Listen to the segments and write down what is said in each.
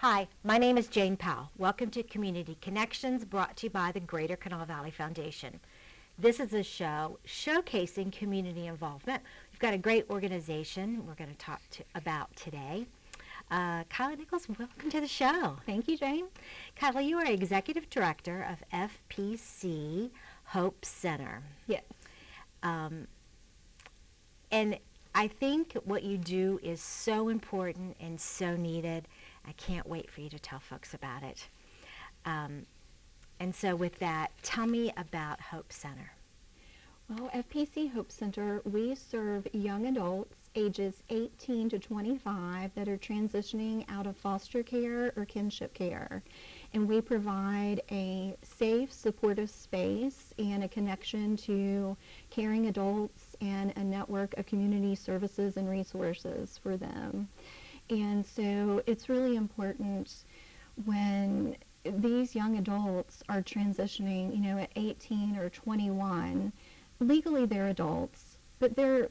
Hi, my name is Jane Powell. Welcome to Community Connections, brought to you by the Greater Kanawha Valley Foundation. This is a show showcasing community involvement. We've got a great organization we're going to talk about today. Kyla Nichols, welcome to the show. Thank you, Jane. Kyla, you are Executive Director of FPC Hope Center. Yes. And I think what you do is so important and so needed. I can't wait for you to tell folks about it. And so with that, tell me about Hope Center. Well, FPC Hope Center, we serve young adults ages 18 to 25 that are transitioning out of foster care or kinship care. And we provide a safe, supportive space and a connection to caring adults and a network of community services and resources for them. And so it's really important when these young adults are transitioning, at 18 or 21. Legally they're adults, but they're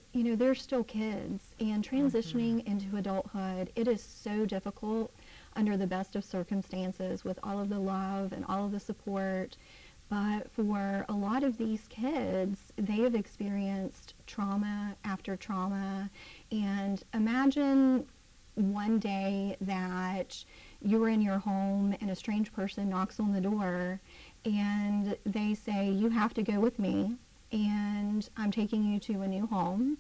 still kids. And transitioning into adulthood, it is so difficult under the best of circumstances with all of the love and all of the support. But for a lot of these kids, they have experienced trauma after trauma. And imagine one day that you're in your home and a strange person knocks on the door and they say, "You have to go with me, and I'm taking you to a new home,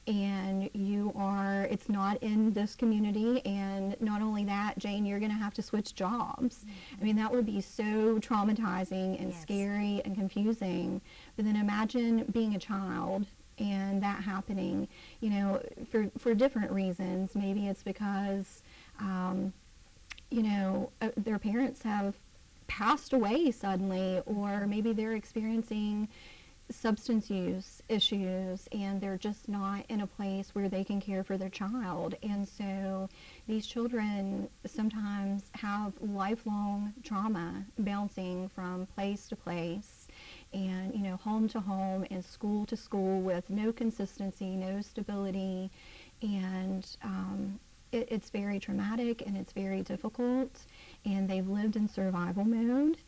and it's not in this community, and not only that, Jane, you're going to have to switch jobs." I mean, that would be so traumatizing and scary and confusing. But then imagine being a child and that happening, for different reasons. Maybe it's because, their parents have passed away suddenly, or maybe they're experiencing substance use issues and they're just not in a place where they can care for their child. And so these children sometimes have lifelong trauma, bouncing from place to place and home to home and school to school with no consistency, no stability. And it's very traumatic and it's very difficult, and they've lived in survival mode.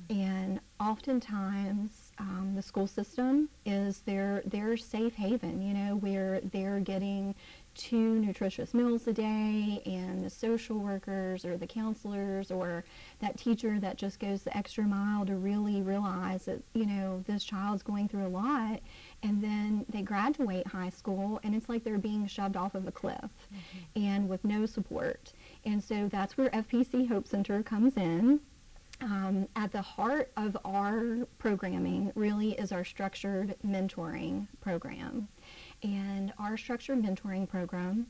And oftentimes the school system is their safe haven, where they're getting 2 nutritious meals a day, and the social workers or the counselors or that teacher that just goes the extra mile to really realize that, this child's going through a lot. And then they graduate high school and it's like they're being shoved off of a cliff and with no support. And so that's where FPC Hope Center comes in. At the heart of our programming really is our structured mentoring program. And our structured mentoring program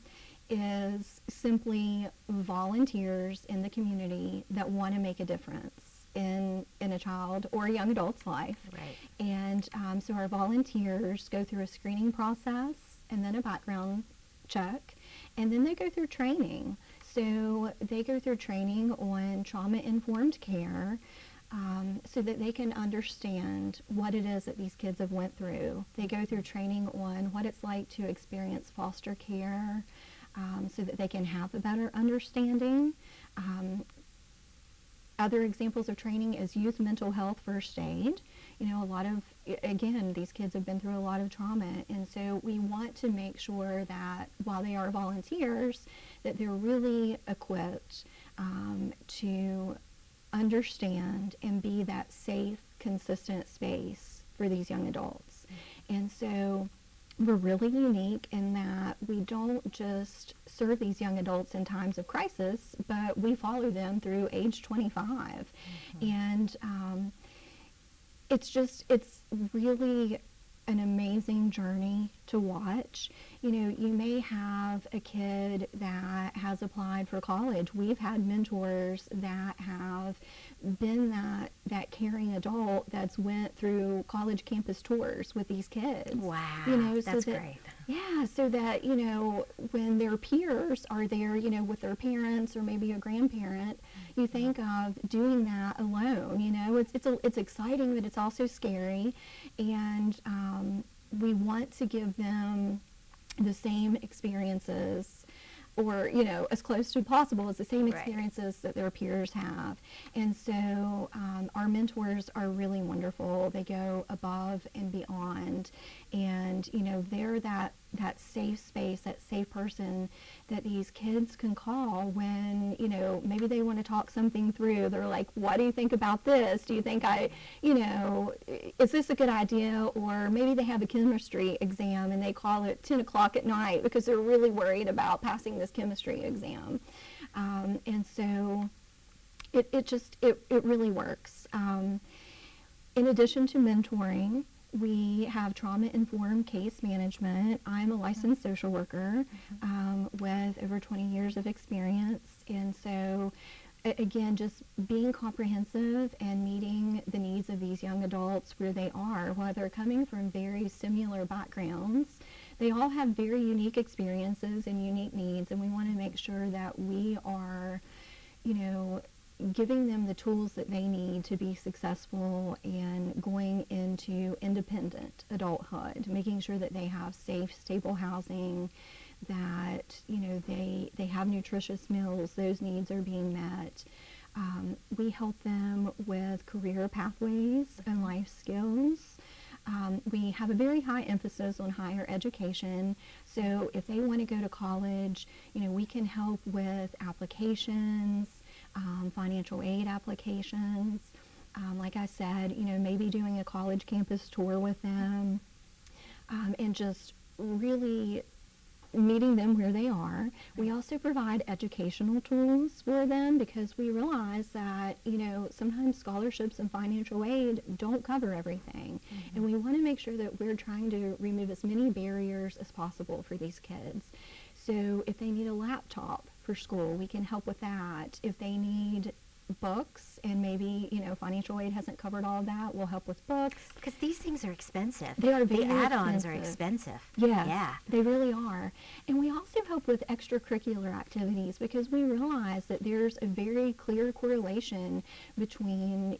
is simply volunteers in the community that want to make a difference in a child or a young adult's life. Right. And so our volunteers go through a screening process and then a background check, and then they go through training. So they go through training on trauma-informed care, so that they can understand what it is that these kids have went through. They go through training on what it's like to experience foster care, so that they can have a better understanding. Other examples of training is youth mental health first aid. These kids have been through a lot of trauma, and so we want to make sure that while they are volunteers, that they're really equipped to understand and be that safe, consistent space for these young adults. And so we're really unique in that we don't just serve these young adults in times of crisis, but we follow them through age 25. And it's really an amazing journey to watch. You may have a kid that has applied for college. We've had mentors that have been that caring adult that's went through college campus tours with these kids. Wow, that's great. Yeah, so that, when their peers are there, with their parents or maybe a grandparent, you think of doing that alone. It's exciting, but it's also scary. And we want to give them the same experiences or, as close to possible as the same Right. experiences that their peers have. And so our mentors are really wonderful. They go above and beyond. And, they're that safe space, that safe person that these kids can call when, maybe they want to talk something through. They're like, what do you think about this? Do you think is this a good idea? Or maybe they have a chemistry exam and they call it 10 o'clock at night because they're really worried about passing this chemistry exam. And so it really works. In addition to mentoring, we have trauma-informed case management. I'm a licensed social worker with over 20 years of experience. And so, again, just being comprehensive and meeting the needs of these young adults where they are, while they're coming from very similar backgrounds. They all have very unique experiences and unique needs, and we want to make sure that we are, giving them the tools that they need to be successful and going into independent adulthood, making sure that they have safe, stable housing, that, they have nutritious meals, those needs are being met. We help them with career pathways and life skills. We have a very high emphasis on higher education. So if they want to go to college, we can help with applications, financial aid applications. Like I said, maybe doing a college campus tour with them, and just really meeting them where they are. We also provide educational tools for them because we realize that, sometimes scholarships and financial aid don't cover everything. And we want to make sure that we're trying to remove as many barriers as possible for these kids. So if they need a laptop for school, we can help with that. If they need books and maybe, financial aid hasn't covered all of that, we'll help with books. Because these things are expensive. They are very The add-ons expensive. are expensive. Yes, Yeah. they really are. And we also help with extracurricular activities because we realize that there's a very clear correlation between,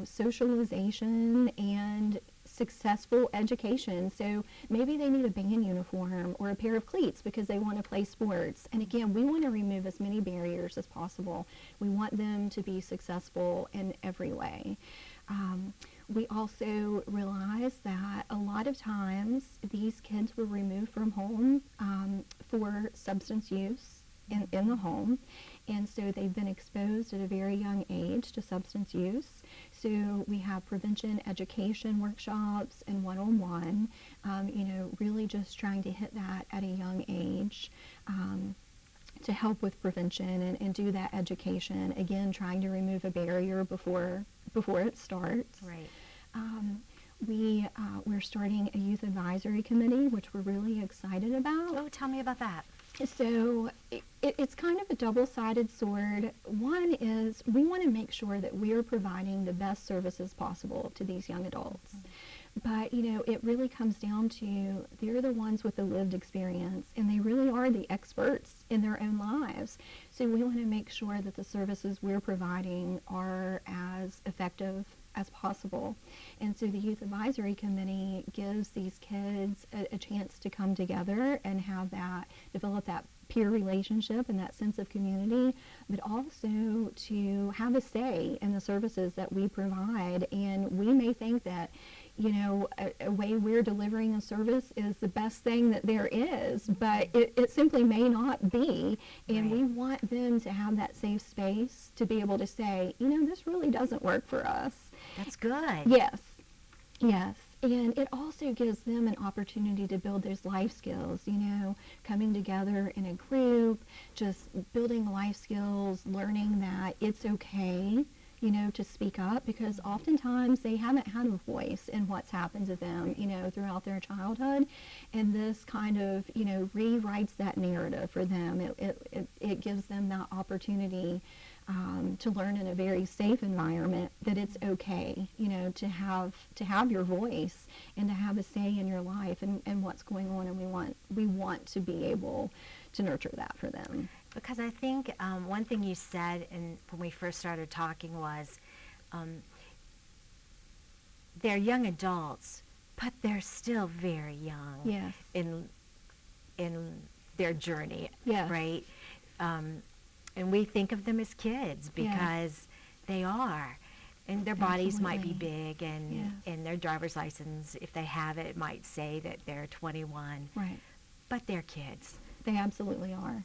socialization and successful education. So maybe they need a band uniform or a pair of cleats because they want to play sports. And again, we want to remove as many barriers as possible. We want them to be successful in every way. We also realize that a lot of times these kids were removed from home for substance use in the home. And so they've been exposed at a very young age to substance use. So we have prevention education workshops and one-on-one, really just trying to hit that at a young age to help with prevention and do that education. Again, trying to remove a barrier before it starts. Right. We're starting a youth advisory committee, which we're really excited about. Oh, tell me about that. So it's kind of a double-sided sword. One is we want to make sure that we're providing the best services possible to these young adults. But, it really comes down to they're the ones with the lived experience, and they really are the experts in their own lives. So we want to make sure that the services we're providing are as effective as possible. And so the Youth Advisory Committee gives these kids a chance to come together and develop that peer relationship and that sense of community, but also to have a say in the services that we provide. And we may think that, a way we're delivering a service is the best thing that there is, but it simply may not be. And we want them to have that safe space to be able to say, this really doesn't work for us. That's good. Yes. And it also gives them an opportunity to build those life skills, coming together in a group, just building life skills, learning that it's okay, to speak up, because oftentimes they haven't had a voice in what's happened to them, throughout their childhood. And this kind of, rewrites that narrative for them. It gives them that opportunity to learn in a very safe environment that it's okay, to have your voice and to have a say in your life and what's going on, and we want to be able to nurture that for them. Because I think one thing you said when we first started talking was they're young adults, but they're still very young. Yes. In their journey, Yes. right? And we think of them as kids because they are. And their bodies might be big, and their driver's license, if they have it, might say that they're 21. Right. But they're kids. They absolutely are.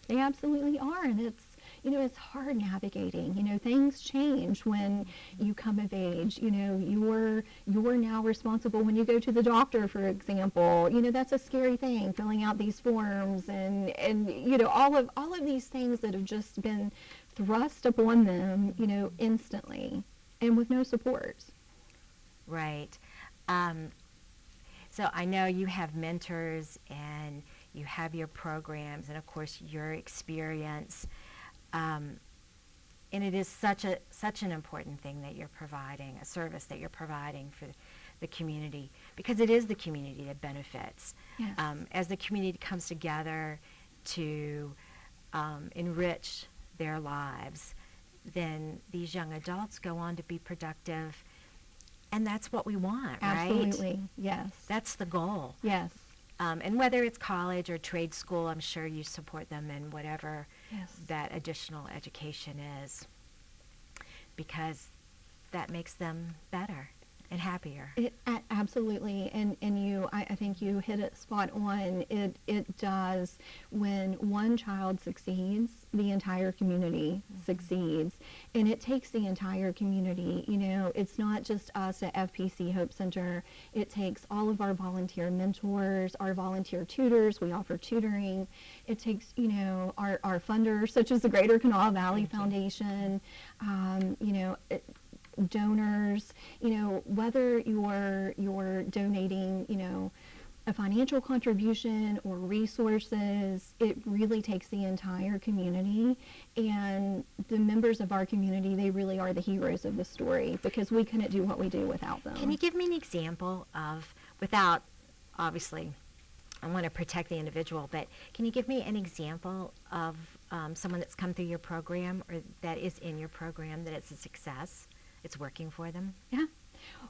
They absolutely are. And it's, it's hard navigating. Things change when you come of age. You're now responsible when you go to the doctor, for example. That's a scary thing, filling out these forms and all of these things that have just been thrust upon them, instantly and with no support. Right. So I know you have mentors and you have your programs and, of course, your experience. And it is such an important thing that you're providing, a service that you're providing for the community, because it is the community that benefits. Yes. As the community comes together to enrich their lives, then these young adults go on to be productive, and that's what we want, right? Absolutely, yes. That's the goal. Yes. And whether it's college or trade school, I'm sure you support them in whatever Yes. that additional education is, because that makes them better and happier. Absolutely, and I think you hit it spot on. It does. When one child succeeds, the entire community succeeds, and it takes the entire community. It's not just us at FPC Hope Center. It takes all of our volunteer mentors, our volunteer tutors. We offer tutoring. It takes our funders, such as the Greater Kanawha Valley Foundation. Donors, whether you're donating, a financial contribution or resources, it really takes the entire community. And the members of our community, they really are the heroes of the story, because we couldn't do what we do without them. Can you give me an example of, without, obviously, I want to protect the individual, but can you give me an example of someone that's come through your program or that is in your program that it's a success? It's working for them? Yeah.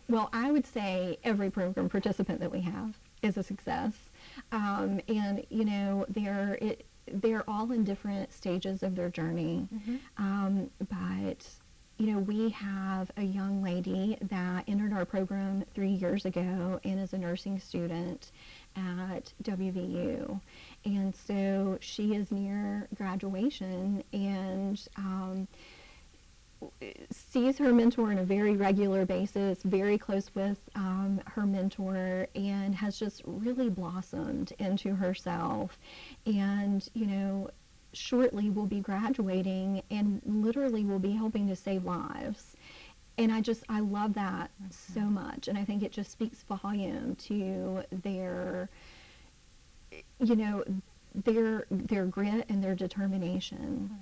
Well, I would say every program participant that we have is a success. And, they're all in different stages of their journey. But, we have a young lady that entered our program 3 years ago and is a nursing student at WVU. And so she is near graduation and sees her mentor on a very regular basis, very close with her mentor, and has just really blossomed into herself. And, shortly will be graduating and literally will be helping to save lives. And I love that so much. And I think it just speaks volume to their grit and their determination.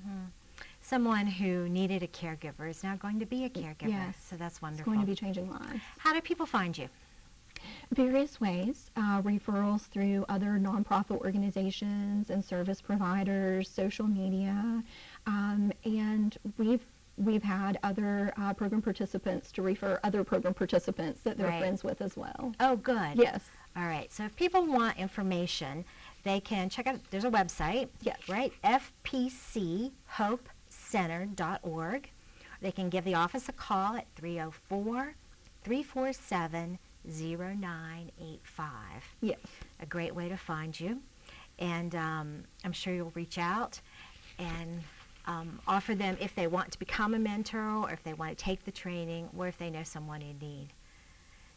Someone who needed a caregiver is now going to be a caregiver. Yes. So that's wonderful. It's going to be changing lives. How do people find you? Various ways, referrals through other nonprofit organizations and service providers, social media, and we've had other program participants to refer other program participants that they're friends with as well. Oh, good. Yes. All right. So if people want information, they can check out, there's a website. Yes. Right? FPCHopeCenter.org. They can give the office a call at 304-347-0985. Yes. A great way to find you. And I'm sure you'll reach out and offer them, if they want to become a mentor or if they want to take the training or if they know someone in need.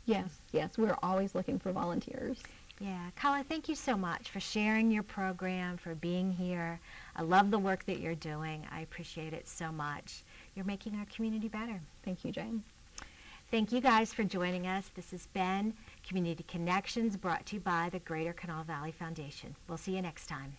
Yes, we're always looking for volunteers. Yeah. Kala, thank you so much for sharing your program, for being here. I love the work that you're doing. I appreciate it so much. You're making our community better. Thank you, Jane. Thank you guys for joining us. This has been Community Connections, brought to you by the Greater Kanawha Valley Foundation. We'll see you next time.